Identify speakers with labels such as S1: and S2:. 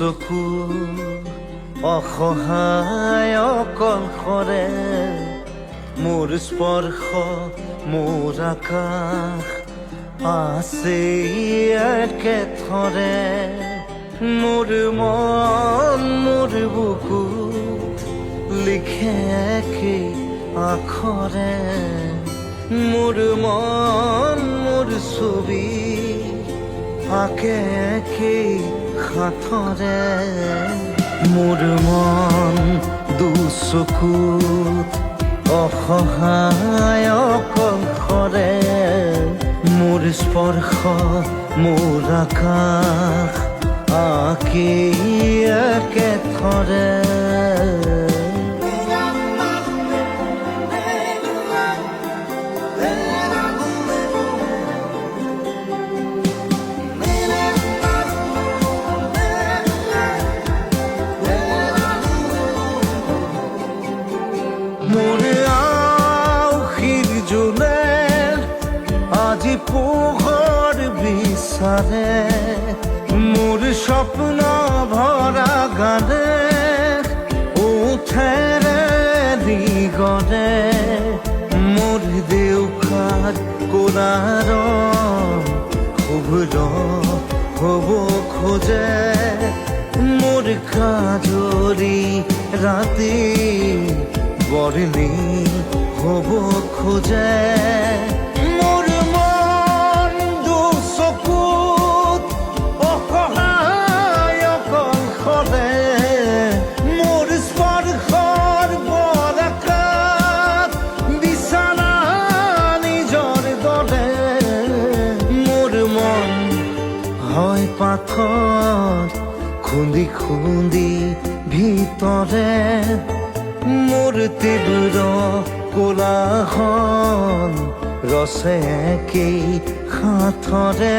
S1: চকু অসহায় অকলশৰে মোৰ স্পৰ্শ মোৰ আকাশ আছে একেথৰে মোৰ মন মোৰ বুকু লিখে একেই আখৰে মোৰ মন মোৰ ছবি আঁকে একেই সাঁথৰে মোৰ মন দুচকুত অসহায় অকলশৰে মোৰ স্পৰ্শ মোৰ আকাশ আঁকি একেথৰে মোৰ আউসীৰ জোনে আজি পোহৰ বিচাৰে মোৰ স্বপ্ন ভৰা গানে উঠেৰে দিগৰে মোৰ দেউখাৰ কোলাৰ শুভ্ৰ হ'ব খোজে মোৰ কাজৰি ৰাতি বৰলি হ'ব খোজে মোৰ মন দুচকুত অসহায় অকলশৰে মোৰ স্পৰ্শৰ বৰকাত বিছানা নিজৰ দৰে মোৰ মন হয় পাথৰ খুন্দি খুন্দি ভিতৰে মোৰ তীব্ৰ কোলাহল ৰচে একেই সাঁথৰে